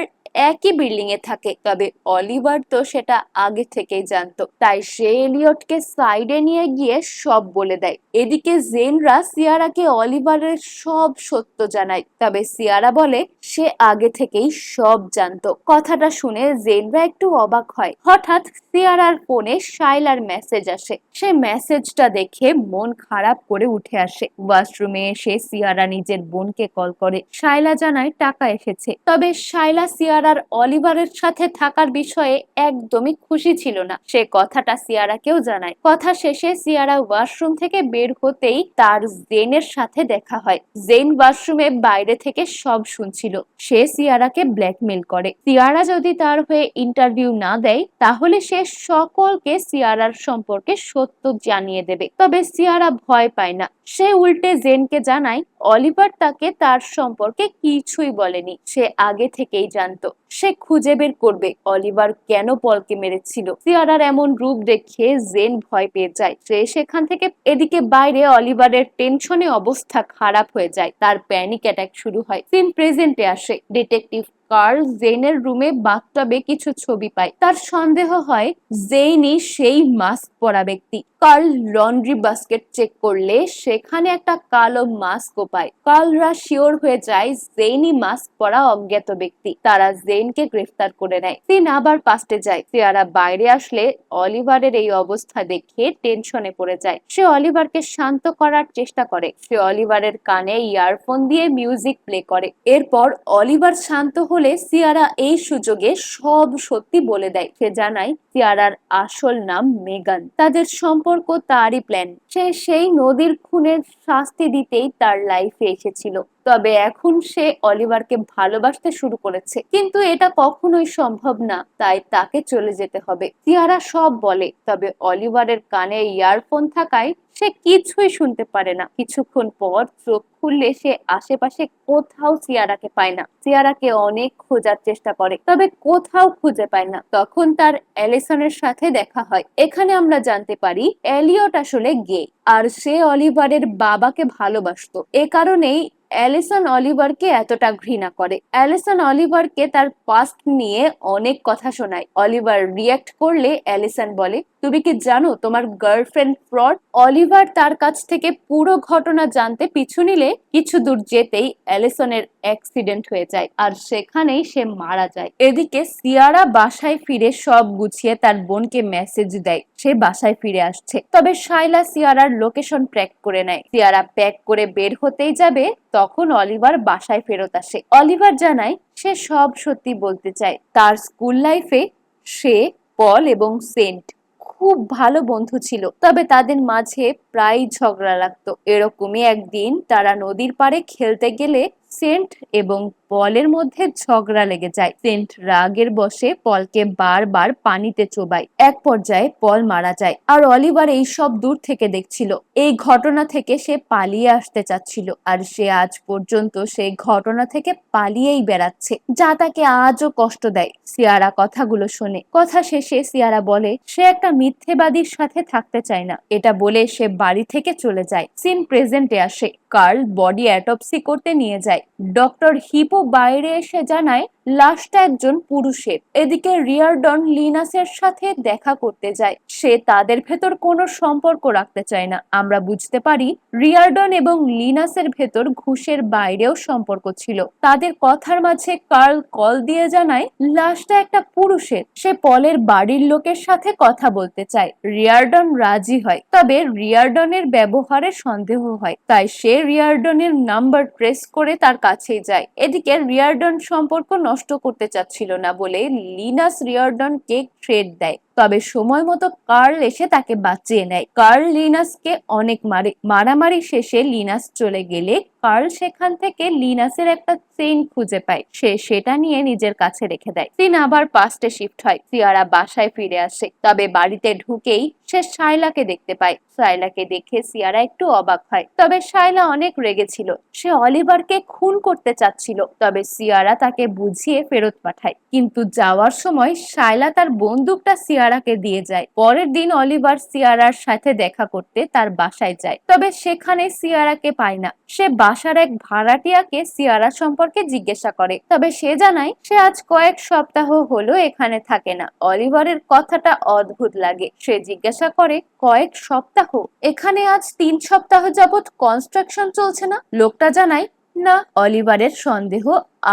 [SPEAKER 1] একই বিল্ডিং এ থাকে, তবে অলিভার তো সেটা আগে থেকেই জানতো, তাই সে এলিয়টকে সাইডে নিয়ে গিয়ে সব বলে দেয়। এদিকে জেনরা সিয়ারাকে অলিভারের সব সত্য জানায়, তবে সিয়ারা বলে সে আগে থেকেই সব জানতো। কথাটা শুনে জেনরা একটু অবাক হয়। হঠাৎ সিয়ারার ফোনে শাইলার মেসেজ আসে। সে মেসেজটা দেখে মন খারাপ করে উঠে আসে। ওয়াশরুমে এসে সিয়ারা নিজের বোনকে কল করে। শাইলা জানায় টাকা এসেছে, তবে শাইলা সিয়ারার অলিভারের সাথে থাকার বিষয়ে একদমই খুশি ছিল না। সে কথাটা সিয়ারাকেও জানায়। কথা শেষে সিয়ারা ওয়াশরুম থেকে বের হতেই তার জেনের সাথে দেখা হয়। জেন ওয়াশরুমে বাইরে থেকে সব শুনছিল। সে সিয়ারাকে ব্ল্যাকমেল করে। সিয়ারা যদি তার হয়ে ইন্টারভিউ না দেয়, তাহলে সে সকলকে সিয়ারার সম্পর্কে সত্য জানিয়ে দেবে। তবে সিয়ারা ভয় পায় না, সে উল্টে জেনকে জানায় অলিভার তাকে তার সম্পর্কে কিছুই বলেনি, সে আগে থেকেই জানতো। সে খুঁজে বের করবে অলিভার কেন পলকে মেরেছিল। সিয়ারার এমন রূপ দেখে জেন ভয় পেয়ে যায়, সে সেখান থেকে এদিকে বাইরে অলিভারের টেনশনে অবস্থা খারাপ হয়ে যায়, তার প্যানিক অ্যাটাক শুরু হয়। সিন প্রেজেন্টে আসে। ডিটেকটিভ কার্ল জেনের রুমে বাথটবে কিছু ছবি পায়। তার সন্দেহ হয় জেইনই সেই মাস্ক পরা ব্যক্তি। কার্ল লন্ড্রি বাস্কেট চেক করলে সেখানে একটা কালো মাস্কও পায়। কার্লরা শিওর হয়ে যায় জেইনই মাস্ক পরা অজ্ঞাত ব্যক্তি। তারা জেইনকে গ্রেফতার করে নেয়। সিন আবার পাস্টে যায়। সিয়ারা বাইরে আসলে অলিভারের এই অবস্থা দেখে টেনশনে পড়ে যায়। সে অলিভারকে শান্ত করার চেষ্টা করে। সে অলিভারের কানে ইয়ারফোন দিয়ে মিউজিক প্লে করে। এরপর অলিভার শান্ত হলে সিয়ারা এই সুযোগে সব সত্যি বলে দেয়। সে জানায় সিয়ারার আসল নাম মেগান, তাদের সম্পর্ক তারই প্ল্যান। সে সেই নদীর খুনের শাস্তি দিতেই তার লাইফে এসেছিল, তবে এখন সে অলিভারকে ভালোবাসতে শুরু করেছে, কিন্তু এটা কখনোই সম্ভব না, তাই তাকে চলে যেতে হবে। সিয়ারা সব বলে, তবে অলিভারের কানে ইয়ারফোন থাকায় সে কিছুই শুনতে পারে না। কিছুক্ষণ পর চোখ খুললে সে আশেপাশে কোথাও সিয়ারাকে পায় না। সিয়ারাকে অনেক খোঁজার চেষ্টা করে, তবে কোথাও খুঁজে পায় না। তখন তার অ্যালিসনের সাথে দেখা হয়। এখানে আমরা জানতে পারি এলিয়ট আসলে গে, আর সে অলিভারের বাবাকে ভালোবাসতো। এ কারণেই অ্যালিসন অলিভারকে এতটা ঘৃণা করে। অ্যালিসন অলিভারকে তার পাস্ট নিয়ে অনেক কথা শোনায়। অলিভার রিয়াক্ট করলে অ্যালিসন বলে, তুমি কি জানো তোমার গার্লফ্রেন্ড ফ্রড? অলিভার তার কাছ থেকে পুরো ঘটনা জানতে পিছু নিলে কিছু দূর যেতেই অ্যালিসনের অ্যাক্সিডেন্ট হয়ে যায়, আর সেখানেই সে মারা যায়। এদিকে সিয়ারা বাসায় ফিরে সব গুছিয়ে তার বোনকে মেসেজ দেয় সে বাসায় ফিরে আসছে। তবে শাইলা সিয়ারার লোকেশন ট্র্যাক করে নেয়। সিয়ারা প্যাক করে বের হতেই যাবে, তখন অলিভার বাসায় ফেরত আসে। অলিভার জানায় সে সব সত্যি বলতে চায়। তার স্কুল লাইফে সে, পল এবং সেন্ট খুব ভালো বন্ধু ছিল, তবে তাদের মাঝে প্রায় ঝগড়া লাগতো। এরকমই একদিন তারা নদীর পাড়ে খেলতে গেলে সেন্ট এবং পলের মধ্যে ঝগড়া লেগে যায়। সেন্ট রাগের বশে পলকে বারবার পানিতে চোবায়। এক পর্যায়ে পল মারা যায়, আর অলিভার এই সব দূর থেকে দেখছিল। এই ঘটনা থেকে সে পালিয়ে আসতে চাচ্ছিল, আর সে আজ পর্যন্ত সেই ঘটনা থেকে পালিয়েই বেড়াচ্ছে, যা তাকে আজও কষ্ট দেয়। সিয়ারা কথাগুলো শোনে। কথা শেষে সিয়ারা বলে সে একটা মিথ্যেবাদীর সাথে থাকতে চায় না। এটা বলে সে বাড়ি থেকে চলে যায়। সিন প্রেজেন্টে আসে। কার্ল বডি অ্যাটপসি করতে নিয়ে যায়। ডক্টর হিপো বাইরে এসে জানায় লাশটা একজন পুরুষের। এদিকে রিয়ারডন লিনাসের সাথে দেখা করতে যায়। সে তাদের ভেতর কোনো সম্পর্ক রাখতে চায় না। আমরা বুঝতে পারি রিয়ারডন এবং লিনাসের ভেতর ঘুষের বাইরেও সম্পর্ক ছিল। তাদের কথার মাঝে কার্ল কল দিয়ে জানায় লাশটা একটা পুরুষের। সে পলের বাড়ির লোকের সাথে কথা বলতে চায়। রিয়ারডন রাজি হয়, তবে রিয়ারডনের ব্যবহারে সন্দেহ হয়। তাই সে রিয়ারডনের নাম্বার ট্রেস করে তার কাছেই যায়। এদিকে রিয়ারডন সম্পর্ক নষ্ট করতে চাচ্ছিল না বলে লিনাস রিয়ারডনকে থ্রেট দেয়। তবে সময় মতো কার্ল এসে তাকে বাঁচিয়ে নেয়। কার্ল লিনাসকে অনেক মারে। মারামারি শেষে লিনাস চলে গেলে কার্ল সেখান থেকে লিনাসের একটা চেইন খুঁজে পায়। সে সেটা নিয়ে নিজের কাছে রেখে দেয়। সিন আবার পাস্টে শিফট হয়। সিয়ারা বাসায় ফিরে আসে, তবে বাড়িতে ঢুকেই সে শায়লাকে দেখতে পায়। শায়লাকে দেখে সিয়ারা একটু অবাক হয়, তবে শায়লা অনেক রেগেছিল। সে অলিভারকে খুন করতে চাচ্ছিল, তবে সিয়ারা তাকে বুঝিয়ে ফেরত পাঠায়। কিন্তু যাওয়ার সময় শায়লা তার বন্দুকটা সিয়ারাকে দিয়ে যায়। পরের দিন অলিভার সিয়ারার সাথে দেখা করতে তার বাসায় যায়, তবে সেখানে সিয়ারাকে পায় না। সে বাসার এক ভাড়াটিয়াকে সিয়ারা সম্পর্কে জিজ্ঞাসা করে, তবে সে জানায় সে আজ কয়েক সপ্তাহ হলো এখানে থাকে না। অলিভারের কথাটা অদ্ভুত লাগে। সে জিজ্ঞাসা করে, কয়েক সপ্তাহ? এখানে আজ 3 সপ্তাহ যাবৎ কনস্ট্রাকশন চলছে না? লোকটা জানায় না। অলিভারের সন্দেহ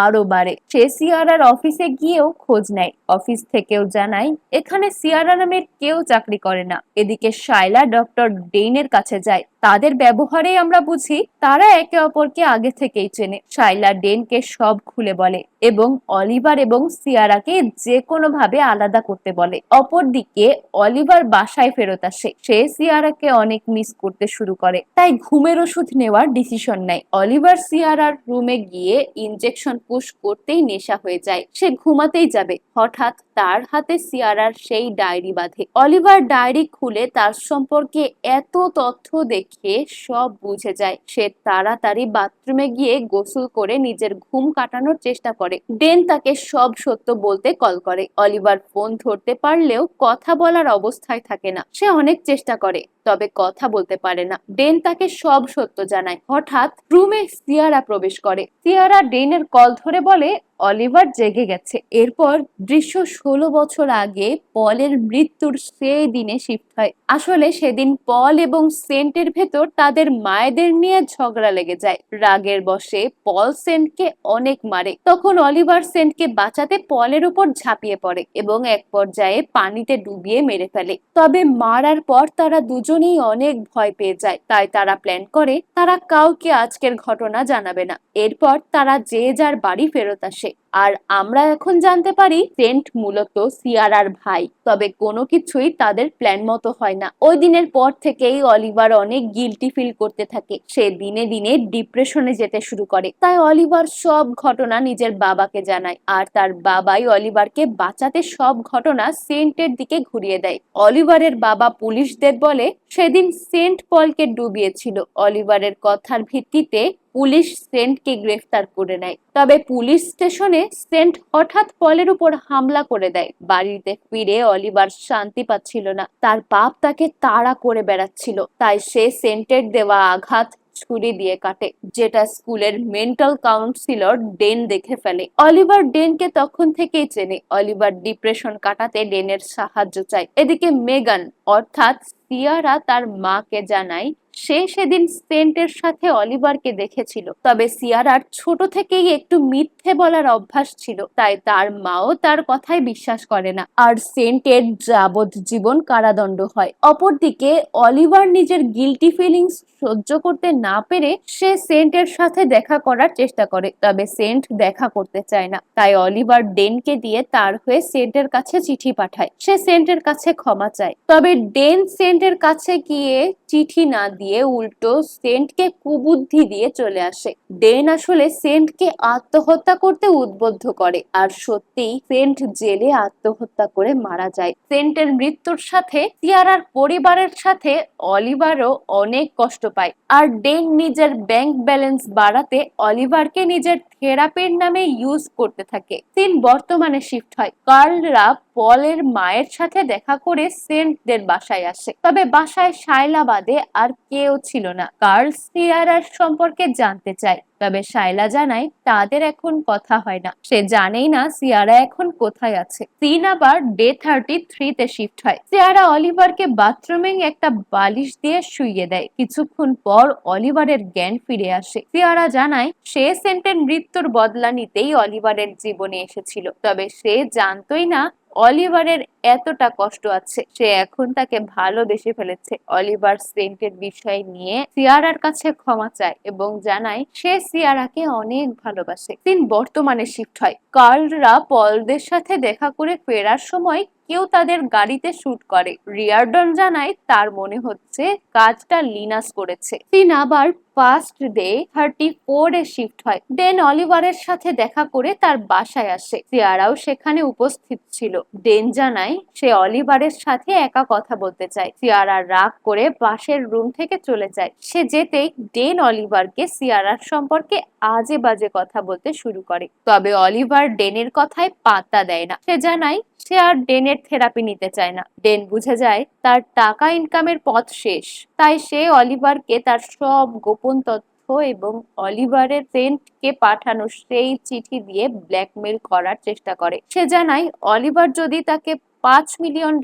[SPEAKER 1] আরো বাড়ে। সে সিয়ারার অফিসে গিয়েও খোঁজ নেয়। অফিস থেকেও জানায় এখানে সিয়ারা নামের কেউ চাকরি করে না। এদিকে শায়লা ডক্টর ডেইনের কাছে যায়। তাদের ব্যবহারেই আমরা বুঝি তারা একে অপরকে আগে থেকেই চেনে। শায়লা ডেনকে সব খুলে বলে এবং অলিভার এবং সিয়ারাকে যে কোনো ভাবে আলাদা করতে বলে। অপরদিকে অলিভার বাসায় ফেরত আসে। সে সিয়ারাকে অনেক মিস করতে শুরু করে, তাই ঘুমের ওষুধ নেওয়ার ডিসিশন নেয়। অলিভার সিয়ারার রুমে গিয়ে ইনজেকশন পুশ করতেই নেশা হয়ে যায়। সে ঘুমাতেই যাবে, হঠাৎ তার হাতে সিয়ারার সেই ডায়েরি বাঁধে। অলিভার ডায়েরি খুলে তার সম্পর্কে এত তথ্য দেখে সব বুঝে যায়। সে তাড়াতাড়ি বাথরুমে গিয়ে গোসল করে নিজের ঘুম কাটানোর চেষ্টা করে। ডেন তাকে সব সত্য বলতে কল করে। অলিভার ফোন ধরতে পারলেও কথা বলার অবস্থায় থাকে না। সে অনেক চেষ্টা করে, তবে কথা বলতে পারে না। ডেন তাকে সব সত্য জানায়। হঠাৎ রুমে সিয়ারা প্রবেশ করে। সিয়ারা ডেনের কল ধরে বলে অলিভার জেগে গেছে। এরপর দৃশ্য 16 বছর আগে পলের মৃত্যুর সেই দিনে শিফট হয়। আসলে সেদিন পল এবং সেন্টের ভেতর তাদের মায়েদের নিয়ে ঝগড়া লেগে যায়। রাগের বশে পল সেন্টকে অনেক মারে। তখন অলিভার সেন্টকে বাঁচাতে পলের উপর ঝাঁপিয়ে পড়ে এবং এক পর্যায়ে পানিতে ডুবিয়ে মেরে ফেলে। তবে মারার পর তারা দুজনেই অনেক ভয় পেয়ে যায়। তাই তারা প্ল্যান করে তারা কাউকে আজকের ঘটনা জানাবে না। এরপর তারা যে যার বাড়ি ফেরত আসে। আর আমরা এখন জানতে পারি সেন্ট মূলত সিয়ারার ভাই। তবে কোনো কিছুই তাদের প্ল্যান মতো হয় না। ওই দিনের পর থেকেই অলিভার অনেক গিল্টি ফিল করতে থাকে। সে দিনে দিনে ডিপ্রেশনে যেতে শুরু করে। তাই অলিভার সব ঘটনা নিজের বাবাকে জানায়, আর তার বাবাই অলিভারকে বাঁচাতে সব ঘটনা সেন্টের দিকে ঘুরিয়ে দেয়। অলিভারের বাবা পুলিশদের বলে সেদিন সেন্ট পলকে ডুবিয়েছিল। অলিভারের কথার ভিত্তিতে পুলিশ সেন্টকে গ্রেফতার করে নেয়। তবে পুলিশ স্টেশনে সেন্ট হঠাৎ পলের উপর হামলা করে দেয়। বাড়িতে ফিরে অলিভার শান্তি পাচ্ছিল না। তার বাপ তাকে তাড়া করে বেড়াচ্ছিল। তাই সে সেন্টের দেওয়া আঘাত ছুরি দিয়ে কাটে, যেটা স্কুলের মেন্টাল কাউন্সিলর ডেন দেখে ফেলে। অলিভার ডেনকে তখন থেকেই চেনে। অলিভার ডিপ্রেশন কাটাতে ডেনের সাহায্য চায়। এদিকে মেগান অর্থাৎ সিয়ারা তার মাকে জানায় সে সেদিন সেন্টের সাথে অলিভারকে দেখেছিল। তবে সিয়ারার ছোট থেকেই একটু মিথ্যে বলার অভ্যাস ছিল, তাই তার মাও তার কথায় বিশ্বাস করে না। আর সেন্টের যাবজ্জীবন কারাদণ্ড হয়। অপরদিকে অলিভার নিজের গিল্টি ফিলিংস সহ্য করতে না পেরে সে সেন্টের সাথে দেখা করার চেষ্টা করে, তবে সেন্ট দেখা করতে চায় না। তাই অলিভার ডেনকে দিয়ে তার হয়ে সেন্টের কাছে চিঠি পাঠায়। সে সেন্টের কাছে ক্ষমা চায়। তবে ডেন সেন্টের কাছে গিয়ে চিঠি না দিয়ে উল্টো সেন্টকে কুবুদ্ধি দিয়ে চলে আসে। ডেন আসলে সেন্টকে আত্মহত্যা করতে উদ্বুদ্ধ করে, আর সত্যিই সেন্ট জেলে আত্মহত্যা করে মারা যায়। সেন্টের মৃত্যুর সাথে সিয়ারার পরিবারের সাথে অলিভারও অনেক কষ্ট পায়। আর ডেন নিজের ব্যাংক ব্যালেন্স বাড়াতে অলিভারকে নিজের থেরাপির নামে ইউজ করতে থাকে। সিন বর্তমানে শিফট হয়। কার্লরা পলের মায়ের সাথে দেখা করে সেন্টদের বাসায় আসে। তবে বাসায় শায়লা বাদে আর কেউ ছিল না। কার্ল সিয়ারার সম্পর্কে জানতে চায়, তবে শায়লা জানায় তাদের এখন কথা হয় না। সে জানেই না সিয়ারা এখন কোথায় আছে। সিন আবার ডে 33 তে শিফট হয়। সিয়ারা অলিভারকে বাথরুমে একটা বালিশ দিয়ে শুইয়ে দেয়। কিছুক্ষণ পর অলিভারের জ্ঞান ফিরে আসে। সিয়ারা জানায় সে সেন্টের মৃত্যুর বদলা নিতেই অলিভারের জীবনে এসেছিল, তবে সে জানতোই না অলিভারের এতটা কষ্ট আছে। সে এখন তাকে ভালোবেসে ফেলেছে। অলিভার সেন্টের বিষয় নিয়ে সিয়ারার কাছে ক্ষমা চায় এবং জানায় সে সিয়ারাকে অনেক ভালোবাসে। সিন বর্তমানে শিফট হয়। কার্লরা পলদের সাথে দেখা করে ফেরার সময় কেউ তাদের গাড়িতে শুট করে। রিয়ার্ডন জানায় তার মনে হচ্ছে কাজটা লিনাস করেছে। সিন আবার ফার্স্ট ডে 34-এ শিফট হয়। ডেন অলিভারের সাথে দেখা করে তার বাসায় আসে। সিয়ারাও সেখানে উপস্থিত ছিল। ডেন জানায় সে অলিভারের সাথে একা কথা বলতে চায়। সিয়ারা রাগ করে পাশের রুম থেকে চলে যায়। সে যেতেই ডেন অলিভারকে সিয়ারার সম্পর্কে আজে বাজে কথা বলতে শুরু করে। তবে অলিভার ডেনের কথায় পাত্তা দেয় না। সে জানায় সে আর ডেনের থেরাপি নিতে চায় না। ডেন বুঝে যায় তার টাকা ইনকামের পথ শেষ। তাই সে অলিভারকে তার সব গোপন তথ্য এবং অলিভারের সেন্টকে পাঠানো সেই চিঠি দিয়ে ব্ল্যাকমেল করার চেষ্টা করে। সে জানায় অলিভার যদি তাকে $5 মিলিয়ন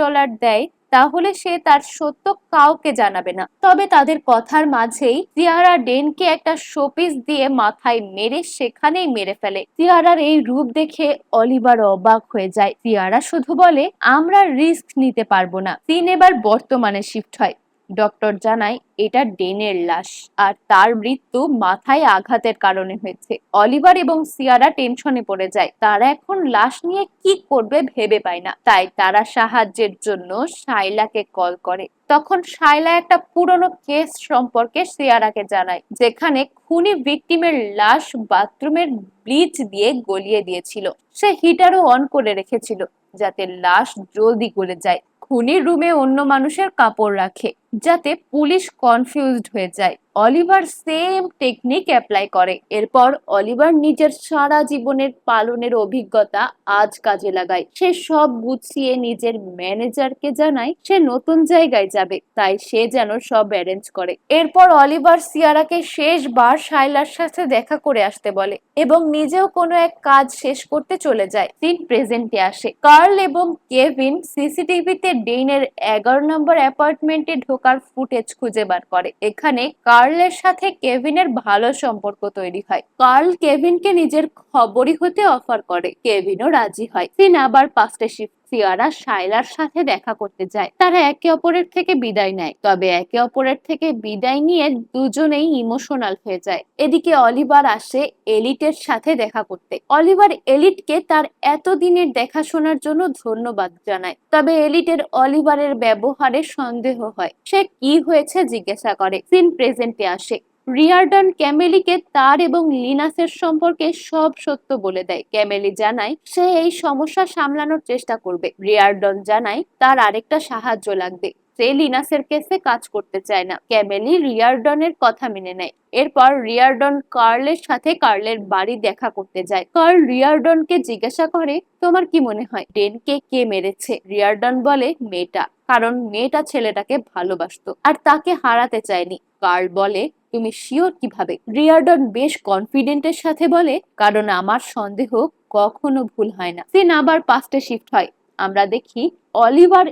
[SPEAKER 1] দেয় তাহলে সে তার সত্য কাউকে জানাবে না। তবে তাদের কথার মাঝেই সিয়ারা ডেনকে একটা শোপিস দিয়ে মাথায় মেরে সেখানেই মেরে ফেলে। সিয়ারার এই রূপ দেখে অলিভার অবাক হয়ে যায়। সিয়ারা শুধু বলে আমরা রিস্ক নিতে পারবো না। সিন এবার বর্তমানে শিফট হয়। ডক্টর জানায় এটা ডেনের লাশ আর তার মৃত্যু মাথায় আঘাতের কারণে হয়েছে। অলিভার এবং সিয়ারা টেনশনে পড়ে যায়। তারা এখন লাশ নিয়ে কি করবে ভেবে পায় না। তাই তারা সাহায্যের জন্য শাইলাকে কল করে। তখন শাইলা একটা পুরনো কেস সম্পর্কে সিয়ারাকে জানায়, যেখানে খুনি ভিকটিমের লাশ বাথরুমের ব্লিচ দিয়ে গলিয়ে দিয়েছিল। সে হিটারও অন করে রেখেছিল যাতে লাশ জলদি গলে যায়। খুনির রুমে অন্য মানুষের কাপড় রাখে যাতে পুলিশ কনফিউজড হয়ে যায়। অলিভার সেম টেকনিক অ্যাপ্লাই করে। এরপর অলিভার নিজের সারা জীবনের পালনের অভিজ্ঞতা আজ কাজে লাগায়। সে সব গুছিয়ে নিজের ম্যানেজারকে জানায় সে নতুন জায়গায় যাবে, তাই সে যেন সব অ্যারেঞ্জ করে। এরপর অলিভার সিয়ারাকে শেষবার শাইলার সাথে দেখা করে আসতে বলে এবং নিজেও কোনো এক কাজ শেষ করতে চলে যায়। সিন প্রেজেন্টে আসে। কার্ল এবং কেভিন সিসিটিভিতে ডেইনের 11 নম্বর অ্যাপার্টমেন্টে ঢোকার ফুটেজ খুঁজে বার করে। এখানে কার্লের সাথে কেভিনের ভালো সম্পর্ক তৈরি হয়। কার্ল কেভিনকে নিজের খবরই হতে অফার করে। কেভিনও রাজি হয়। সিন আবার পাস্টে শিফট। সিয়ারা শাইলার সাথে দেখা করতে যায়। তারা একে অপরের থেকে বিদায় নেয়। তবে একে অপরের থেকে বিদায় নিয়ে দুজনেই ইমোশনাল হয়ে যায়। এদিকে অলিভার আসে এলিটের সাথে দেখা করতে। অলিভার এলিটকে তার এতদিনের দেখাশোনার জন্য ধন্যবাদ জানায়। তবে এলিটের অলিভারের ব্যবহারে সন্দেহ হয়। সে কি হয়েছে জিজ্ঞাসা করে। সিন প্রেজেন্টে আসে। রিয়ার্ডন ক্যামেলিকে তার এবং লিনাসের সম্পর্কে সব সত্য বলে দেয়। ক্যামেলি জানায় সে এই সমস্যা সামলানোর চেষ্টা করবে। রিয়ার্ডন জানায় তার আরেকটা সাহায্য লাগবে। সে লিনাসের কেসে কাজ করতে চায় না। ক্যামেলি রিয়ার্ডনের কথা মেনে নেয়। এরপর রিয়ার্ডন কার্লের সাথে কার্লের বাড়ি দেখা করতে যায়। কার্ল রিয়ার্ডনকে জিজ্ঞাসা করে তোমার কি মনে হয় ডেনকে কে মেরেছে? রিয়ার্ডন বলে মেয়েটা, কারণ মেয়েটা ছেলেটাকে ভালোবাসতো আর তাকে হারাতে চায়নি। কার্ল বলে তুমি শিওর কিভাবে? রিয়ার্ডন বেশ কনফিডেন্টের সাথে বলে কারণ আমার সন্দেহ কখনো ভুল হয় না। সিন আবার পাস্টে শিফট হয়। আমরা দেখি অলিভার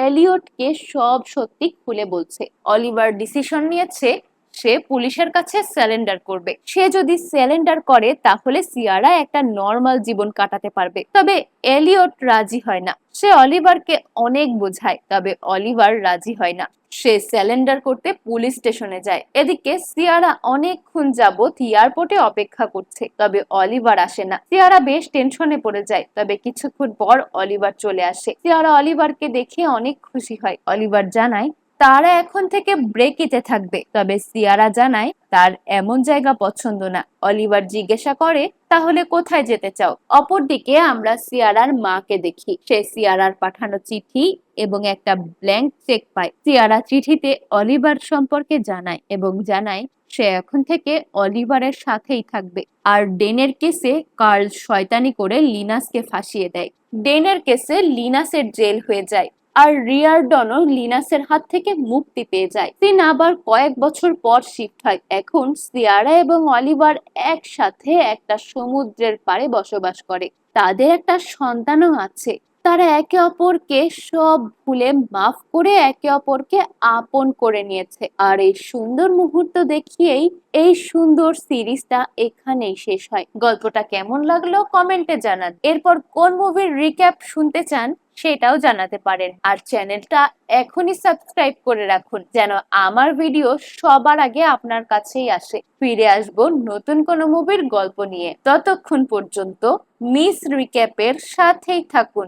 [SPEAKER 1] এলিয়টকে সব সত্যি খুলে বলছে। অলিভার ডিসিশন নিয়েছে সে পুলিশের কাছে স্যারেন্ডার করবে। সে যদি স্যারেন্ডার করে তাহলে সিয়ারা একটা নর্মাল জীবন কাটাতে পারবে। তবে এলিয়ট রাজি হয় না। সে অলিভারকে অনেক বোঝায়, তবে অলিভার রাজি হয় না। সে স্যালেন্ডার করতে পুলিশ স্টেশনে যায়। এদিকে সিয়ারা অনেকক্ষণ যাবৎ এয়ারপোর্টে অপেক্ষা করছে, তবে অলিভার আসে না। সিয়ারা বেশ টেনশনে পড়ে যায়। তবে কিছুক্ষণ পর অলিভার চলে আসে। সিয়ারা অলিভারকে দেখে অনেক খুশি হয়। অলিভার জানায় তারা এখন থেকে ব্রেকিতে থাকবে। তবে সিয়ারা জানায় তার এমন জায়গা পছন্দ না। অলিভার জিজ্ঞাসা করে তাহলে কোথায় যেতে চাও? অপরদিকে আমরা সিয়ারার মাকে দেখি। সে সিয়ারার পাঠানো চিঠি এবং একটা ব্ল্যাঙ্ক চেক পায়। সিয়ারা চিঠিতে অলিভার সম্পর্কে জানায় এবং জানায় সে এখন থেকে অলিভারের সাথেই থাকবে। আর ডেনের কেসে কার্ল শয়তানি করে লিনাসকে ফাঁসিয়ে দেয়। ডেনের কেসে লিনাসের জেল হয়ে যায় আর রিয়ারডনও লিনাসের হাত থেকে মুক্তি পেয়ে যায়। সিন আবার কয়েক বছর পর শিফট হয়। এখন সিয়ারা এবং অলিভার একসাথে একটা সমুদ্রের পাড়ে বসবাস করে। তাদের একটা সন্তানও আছে। তারা একে অপরকে সব ভুলে মাফ করে একে অপরকে আপন করে নিয়েছে। আর এই সুন্দর মুহূর্ত দেখিয়েই এই সুন্দর সিরিজটা এখানেই শেষ হয়। গল্পটা কেমন লাগলো কমেন্টে জানান। এরপর কোন মুভির রিক্যাপ শুনতে চান সেটাও জানাতে পারেন। আর চ্যানেলটা এখনই সাবস্ক্রাইব করে রাখুন যেন আমার ভিডিও সবার আগে আপনার কাছেই আসে। ফিরে আসবো নতুন কোনো মুভির গল্প নিয়ে। ততক্ষণ পর্যন্ত মিস রিক্যাপের সাথেই থাকুন।